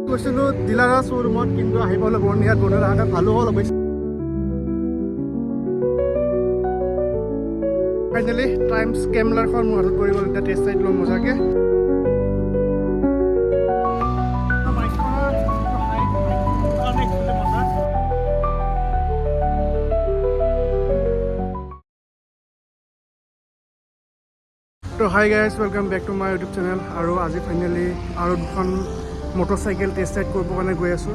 গৈছিলোঁ ডিলাৰৰ শ্ব'ৰুমত, কিন্তু আহি পাবলৈ বৰ্ণিহাট বৰ্ণিহাট আহোঁতে ভালো হ'ল অৱশ্যে। ফাইনেলি টাইমছ কেমলাৰখন মোৰ হাতত পৰি গ'ল। এতিয়া টেষ্ট চাইড ল'ম মজাকৈ। তো hi guys, welcome back to my YouTube channel. আৰু আজি ফাইনেলি আৰু দুখন মটৰচাইকেল টেষ্ট ৰাইড কৰিবৰ কাৰণে গৈ আছোঁ।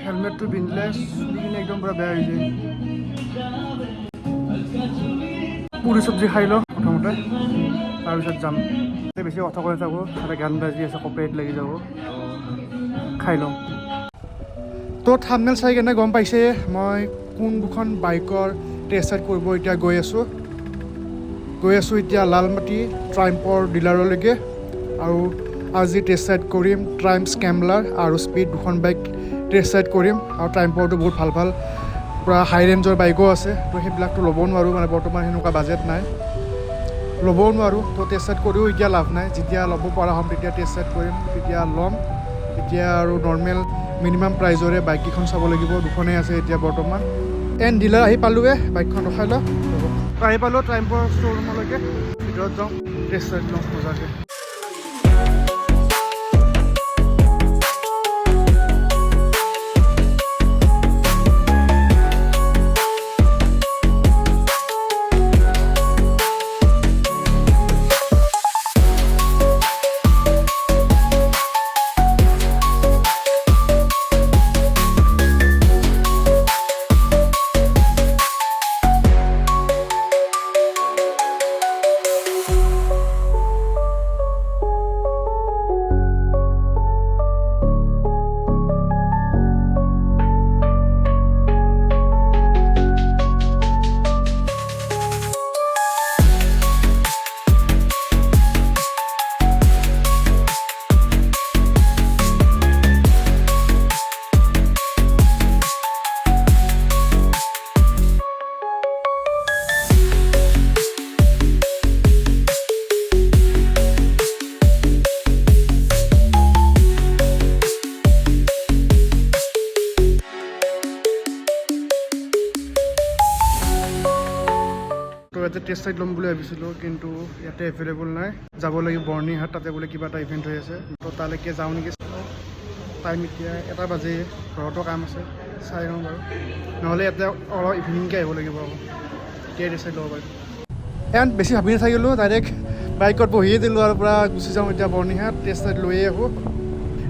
হেলমেটটো পিন্ধিলে চুলিখিনি একদম পূৰা বেয়া হৈ যায়। পুৰি চব্জি খাই লওঁ প্ৰথমতে, তাৰপিছত যাম। বেছি কথা কৈ থাকোঁ, তাতে গান বাজি আছে, কপিৰাইট লাগি যাব। খাই লওঁ। তো থাম্বনেইল চাই কেনে গম পাইছে মই কোন দুখন বাইকৰ টেষ্ট ৰাইড কৰিব এতিয়া গৈ আছোঁ এতিয়া লালমাটি ট্ৰাইম্পৰ ডিলাৰলৈকে। আৰু আজি টেষ্ট ৰাইড কৰিম ট্ৰাইম্প স্কেমলাৰ আৰু স্পীড, দুখন বাইক টেষ্ট ৰাইড কৰিম। আৰু ট্ৰাইম্পৰটো বহুত ভাল ভাল পূৰা হাই ৰেঞ্জৰ বাইকো আছে। তো সেইবিলাকতো ল'ব নোৱাৰোঁ, মানে বৰ্তমান সেনেকুৱা বাজেট নাই, ল'বও নোৱাৰোঁ। তো টেষ্ট ৰাইড কৰিও এতিয়া লাভ নাই। যেতিয়া ল'ব পৰা হ'ম তেতিয়া টেষ্ট ৰাইড কৰিম, তেতিয়া ল'ম। এতিয়া আৰু নৰ্মেল মিনিমাম প্ৰাইজৰে বাইককেইখন চাব লাগিব, দুখনেই আছে এতিয়া বৰ্তমান। এণ্ড ডিলাৰ আহি পালোঁৱে, বাইকখন ৰখাই লওঁ। আহি পালোঁ ট্ৰাইম্পৰ শ্ব'ৰুমলৈকে, ভিতৰত যাওঁ, টেষ্ট ৰাইড লওঁ মজাকৈ। ইয়াতে টেষ্ট ৰাইড ল'ম বুলি ভাবিছিলোঁ, কিন্তু ইয়াতে এভেইলেবল নাই। যাব লাগিব বৰ্ণিহাট, তাতে বোলে কিবা এটা ইভেণ্ট হৈ আছে। তো তালৈকে যাওঁ নেকি। টাইম এতিয়া 1 বাজে, ঘৰতো কাম আছে, চাই লওঁ বাৰু। নহ'লে ইয়াতে অলপ ইভিনিংকৈ আহিব লাগিব আকৌ, তেতিয়াই টেষ্ট ৰাইড ল'ব পাৰিম। এণ্ড বেছি ভাবি নাথাকিলোঁ, ডাইৰেক্ট বাইকত বহিয়ে দিলোঁ আৰু পূৰা গুচি যাওঁ এতিয়া বৰ্ণিহাট। টেষ্ট ৰাইড লৈয়ে আহোঁ।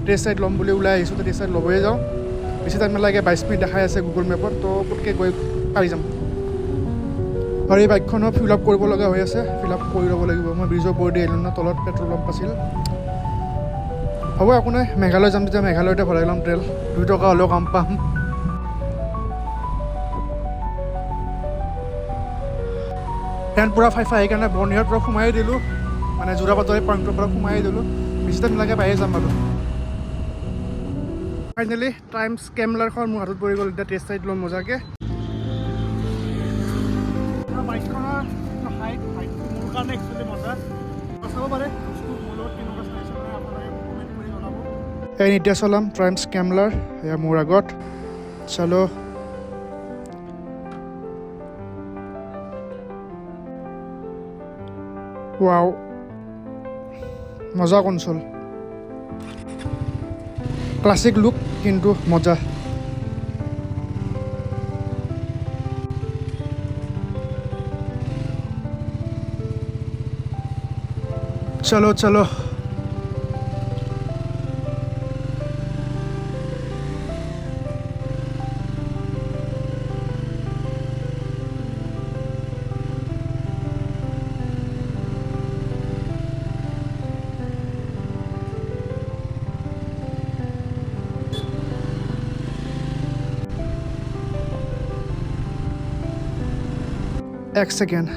টেষ্ট ৰাইড ল'ম বুলি ওলাই আহিছোঁ, তো টেষ্ট ৰাইড ল'বই যাওঁ। বেছি টাইম নালাগে, 22 মিনিট দেখাই আছে গুগল মেপত। তো পটকৈ গৈ পাই যাম। আৰু এই বাইকখনো ফিল আপ কৰিব লগা হৈ আছে, ফিল আপ কৰি ল'ব লাগিব। মই ব্ৰিজৰ ওপৰেদি আহিলোঁ ন, তলত পেট্ৰল পাম্প আছিল। হ'ব, একো নাই, মেঘালয় যাম তেতিয়া মেঘালয়তে ভৰাই ল'ম তেল, 2 টকা হ'লেও কাম পাম। ফেন পূৰা ফাইফা সেইকাৰণে বৰ্ণিহাটৰ পৰা সোমাই দিলোঁ, মানে যোৰাবাটৰ পইণ্টৰ পৰা সোমাই দিলোঁ। বেছি টাইম নালাগে, পায়ে যাম আৰু। ফাইনেলি টাইমছ কেমলাৰখন মোৰ হাতত পৰি গ'ল। এতিয়া টেষ্ট ৰাইড ল'ম মজাকৈ। বাইকখনৰ হাইটটো মোৰ কাৰণে একচুৱেলি মজা। চাব পাৰে মোৰ লগত কেনেকুৱা চাইছে, আপোনালোকে কমেণ্ট কৰি জনাব। এতিয়া চলাম ট্ৰাইম্প স্কেমলাৰ, এয়া মোৰ আগত। চলো। ৱাও, মজা কনচোল, ক্লাছিক লুক কিন্তু মজা। চলো চলো। এক ছেকেণ্ড,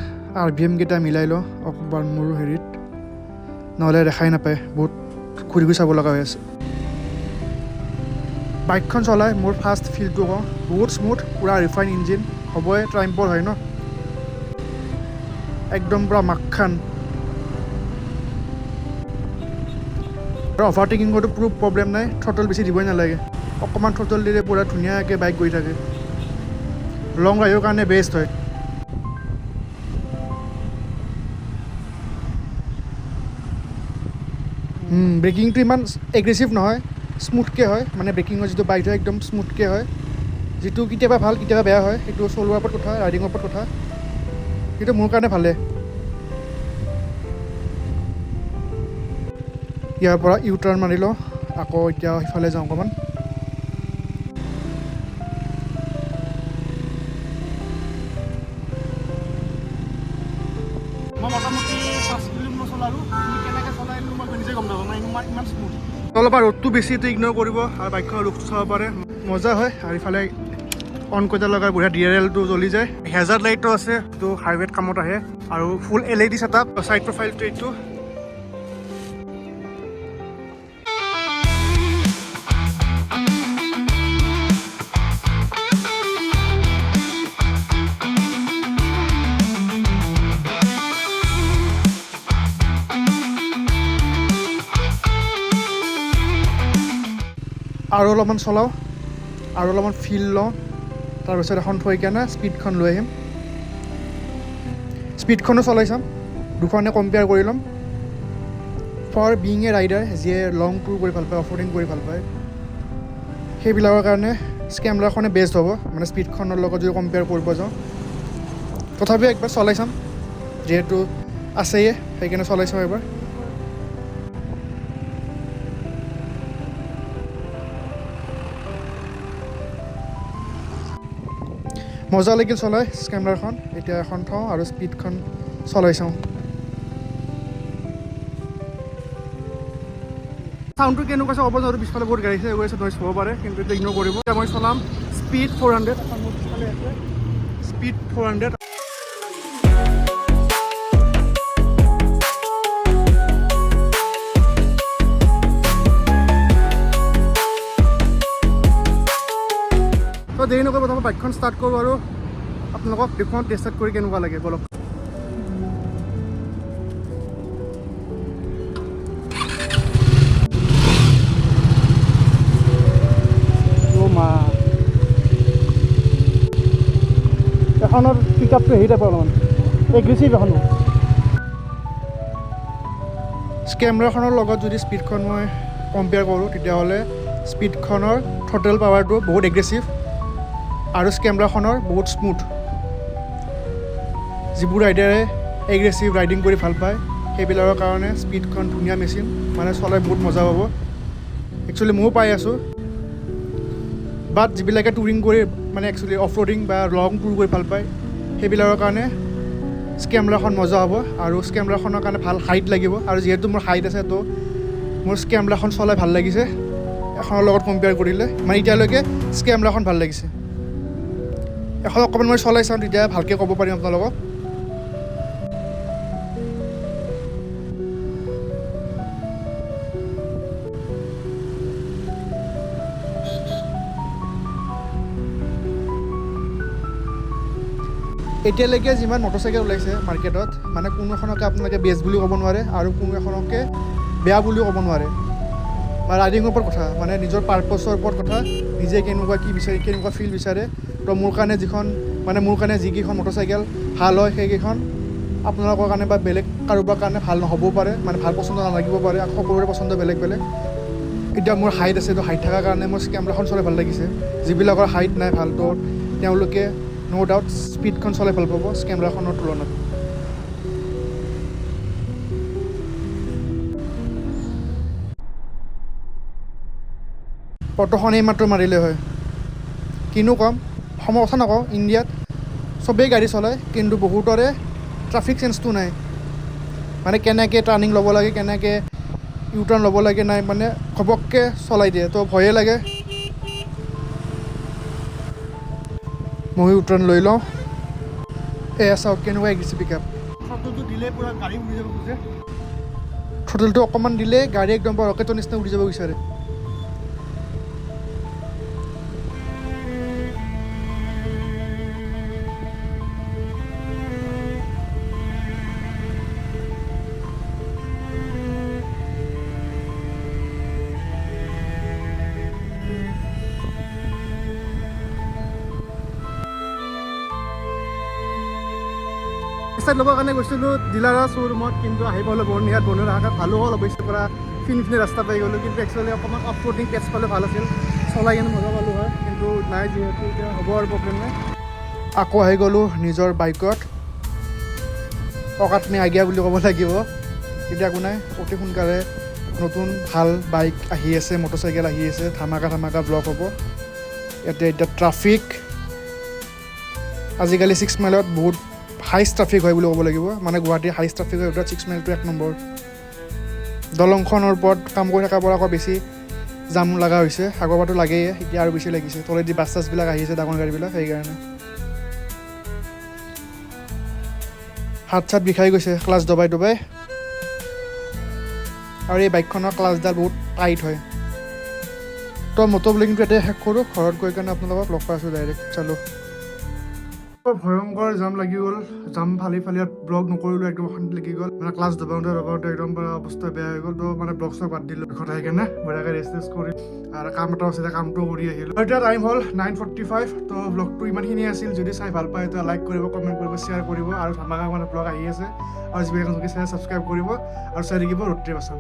RPM কেইটা মিলাই লওঁ অকণমান মোৰ হেৰিত, নহ'লে দেখাই নাপায়, বহুত ঘূৰি ঘূৰি চাব লগা হৈ আছে। বাইকখন চলাই মোৰ ফাৰ্ষ্ট ফিলটো কওঁ, বহুত স্মুথ, পূৰা ৰিফাইন ইঞ্জিন। হ'বই, ট্ৰাইম্পৰ হয় ন, একদম পূৰা মাখান। আৰু অভাৰটেকিং কৰাটো পুৰো প্ৰব্লেম নাই, থ্ৰটল বেছি দিবই নালাগে, অকণমান থ্ৰটল দিলে পূৰা ধুনীয়াকৈ বাইক গৈ থাকে। লং ৰাইডৰ কাৰণে বেষ্ট হয়। ব্ৰেকিংটো ইমান এগ্ৰেছিভ নহয়, স্মুথকৈ হয়, মানে ব্ৰেকিঙৰ যিটো বাইক হয় একদম স্মুথকৈ হয়, যিটো কেতিয়াবা ভাল কেতিয়াবা বেয়া হয়, সেইটো চলোৱাৰ ওপৰত কথা, ৰাইডিঙৰ ওপৰত কথা। কিন্তু মোৰ কাৰণে ভালে। ইয়াৰ পৰা ইউ টাৰ্ণ মাৰি লওঁ, আকৌ এতিয়া সিফালে যাওঁ অকণমান। মই মোটামুটি 5 কিলোমিটাৰ চলালোঁ, কেনেকৈ চলাইলোঁ মই নিজে গম নাপাওঁ, ইমান স্মুথ। অলপ ৰ'দটো বেছি ইগন'ৰ কৰিব আৰু বাইকখনৰ লুকটো চাব পাৰে, মজা হয়। আৰু ইফালে অন কৰি লগাই বঢ়িয়া DRLটো জ্বলি যায়, হেজাৰ্ড লাইটো আছে, তো হাইৱেত কামত আহে, আৰু ফুল LED ছেটআপ, ছাইড প্ৰফাইলটো এইটো। আৰু অলপমান চলাওঁ, আৰু অলপমান ফিল লওঁ, তাৰপিছত এখন থৈ কেনে স্পীডখন লৈ আহিম। স্পীডখনো চলাই চাম, দুখনে কম্পেয়াৰ কৰি ল'ম। ফৰ বিং এ ৰাইডাৰ, যিয়ে লং টুৰ কৰি ভাল পায়, অফৰোডিং কৰি ভাল পায়, সেইবিলাকৰ কাৰণে স্কেমলাৰখনে বেষ্ট হ'ব, মানে স্পীডখনৰ লগত যদি কম্পেয়াৰ কৰিব যাওঁ। তথাপিও একবাৰ চলাই চাম, যিহেতু আছেই, সেইকাৰণে চলাই চাওঁ এবাৰ। মজা লাগিল চলাই স্কেমলাৰখন। এতিয়া এখন থওঁ আৰু স্পীডখন চলাই চাওঁ। চাউণ্ডটো কেনেকুৱা আছে হ'ব নোৱাৰোঁ, পিছফালে বহুত গাড়ী আছে, নইজ হ'ব পাৰে, কিন্তু এতিয়া ইগন'ৰ কৰিব। এতিয়া মই চলাম স্পীড 400, এখন মোৰ পিছফালে আছে স্পীড 400। তো দেৰি নকৰিব, মই বাইকখন ষ্টাৰ্ট কৰোঁ আৰু আপোনালোকক দেখুৱাওঁ টেষ্ট কৰি কেনেকুৱা লাগে, বলক। এখনৰ পিক আপটো হেৰি টাইপৰ অলপমান এগ্ৰেছিভ এখন। স্কেমলাৰখনৰ লগত যদি স্পীডখন মই কম্পেয়াৰ কৰোঁ, তেতিয়াহ'লে স্পীডখনৰ থ্ৰটেল পাৱাৰটো বহুত এগ্ৰেছিভ আৰু স্কেমলাৰখনৰ বহুত স্মুথ। যিবোৰ ৰাইডাৰে এগ্ৰেছিভ ৰাইডিং কৰি ভাল পায়, সেইবিলাকৰ কাৰণে স্পীডখন ধুনীয়া মেচিন, মানে চলাই বহুত মজা পাব। একচুৱেলি ময়ো পাই আছোঁ, বাট যিবিলাকে টুৰিং কৰি মানে একচুৱেলি অফ ৰোডিং বা লং টুৰ কৰি ভাল পায়, সেইবিলাকৰ কাৰণে স্কেমলাৰখন মজা হ'ব। আৰু স্কেমলাৰখনৰ কাৰণে ভাল হাইট লাগিব, আৰু যিহেতু মোৰ হাইট আছে, তো মোৰ স্কেমলাৰখন চলাই ভাল লাগিছে এখনৰ লগত কম্পেয়াৰ কৰিলে। মানে এতিয়ালৈকে স্কেমলাৰখন ভাল লাগিছে। এখন অকণমান মই চলাই চাওঁ, তেতিয়া ভালকৈ ক'ব পাৰিম আপোনালোকক। এতিয়ালৈকে যিমান মটৰচাইকেল ওলাইছে মাৰ্কেটত, মানে কোনো এখনকে আপোনালোকে বেষ্ট বুলি ক'ব নোৱাৰে আৰু কোনো এখনকে বেয়া বুলিও ক'ব নোৱাৰে। বা ৰাইডিঙৰ ওপৰত কথা, মানে নিজৰ পাৰ্পছৰ ওপৰত কথা, নিজে কেনেকুৱা কি বিচাৰে, কেনেকুৱা ফিল বিচাৰে। তো মোৰ কাৰণে যিকেইখন মটৰচাইকেল ভাল হয়, সেইকেইখন আপোনালোকৰ কাৰণে বা বেলেগ কাৰোবাৰ কাৰণে ভাল নহ'বও পাৰে, মানে ভাল পচন্দ নালাগিব পাৰে, সকলোৰে পচন্দ বেলেগ বেলেগ। এতিয়া মোৰ হাইট আছে, তো হাইট থকাৰ কাৰণে মোৰ স্কেমলাৰখন চলাই ভাল লাগিছে। যিবিলাকৰ হাইট নাই ভাল, তো তেওঁলোকে ন' ডাউট স্পীডখন চলাই ভাল পাব স্কেমলাৰখনৰ তুলনাত। অটোখন এইমাত্ৰ মাৰিলে হয়, কিনো ক'ম, সময় কথা নকওঁ। ইণ্ডিয়াত চবেই গাড়ী চলায়, কিন্তু বহুতৰে ট্ৰাফিক চেন্সটো নাই, মানে কেনেকৈ টাৰ্ণিং ল'ব লাগে, কেনেকৈ ইউ টাৰ্ণ ল'ব লাগে নাই, মানে ঘপককৈ চলাই দিয়ে, তো ভয়ে লাগে। মই ইউ টাৰ্ণ লৈ লওঁ। এয়া চাওক কেনেকুৱা এগ্ৰেছিভ পিক আপ। থ্ৰটলটো দিলে পূৰা গাড়ী উৰি যাব খোজে, থ্ৰটলটো অকণমান দিলে গাড়ী একদম পৰা ৰকেটৰ নিচিনা উৰি যাব বিচাৰে। চাইড ল'বৰ কাৰণে গৈছিলোঁ ডিলাৰৰ শ্ব'ৰুমত, কিন্তু আহি পালোঁ বৰ্ণিহাট ভালো হ'ল অৱশ্যে পৰা ফিনি ৰাস্তা পাই গ'লোঁ, কিন্তু একচুৱেলি অকণমান অফ ৰোডিং পেচ পালে ভাল আছিল, চলাই কিনে মজা পালোঁ হয়, কিন্তু নাই যিহেতু এতিয়া হ'ব আৰু প্ৰব্লেম নাই। আকৌ আহি গ'লোঁ নিজৰ বাইকত, অকাতমি আগিয়া বুলি ক'ব লাগিব, এতিয়া একো নাই, অতি সোনকালে নতুন ভাল বাইক আহি আছে, মটৰচাইকেল আহি আছে, ধামাকা ব্লগ হ'ব। ইয়াতে এতিয়া ট্ৰাফিক, আজিকালি 6 মাইলত বহুত হাইষ্ট ট্ৰাফিক হয় বুলি ক'ব লাগিব, মানে গুৱাহাটীৰ হাইষ্ট ট্ৰাফিক হয়, 6 মাইলটো 1 নম্বৰ। দলংখনৰ ওপৰত কাম কৰি থকাৰ পৰা আকৌ বেছি জাম লগা হৈছে, আগৰ পৰাতো লাগেই, এতিয়া আৰু বেছি লাগিছে, তলেদি বাছ চাছবিলাক আহিছে, ডাঙৰ গাড়ীবিলাক, সেইকাৰণে হাত চাত বিষাই গৈছে ক্লাছ দবাই আৰু এই বাইকখনৰ ক্লাছডাল বহুত টাইট হয়। তো মটোব্লগিংটো এতিয়া শেষ কৰোঁ, ঘৰত গৈ কাৰণে আপোনালোকক লগ পাই আছোঁ ডাইৰেক্ট। চালো ভয়ংকৰ জাম লাগি গ'ল, জাম ফালি ব্লগ নকৰিলোঁ, একদম অশান্তি লাগি গ'ল, মানে ক্লাছ দবাওঁতে একদম অৱস্থা বেয়া হৈ গ'ল, তো মানে ব্লগ চগ বাদ দিলোঁ, ঘৰত আহি কেনে বঢ়িয়াকৈ ৰেষ্ট কৰি আৰু কাম এটা আছিলে, কামটো কৰি আহিলোঁ। এতিয়া টাইম হ'ল 9:45, তো ব্লগটো ইমানখিনিয়ে আছিল। যদি চাই ভাল পায় তেতিয়া লাইক কৰিব, কমেণ্ট কৰিব, শ্বেয়াৰ কৰিব, আৰু ধামাকা মানে ব্লগ আহি আছে, আৰু যিবিলাক ছাবস্ক্ৰাইব কৰিব আৰু চাই থাকিব ৰোড ট্ৰিপ আছাম।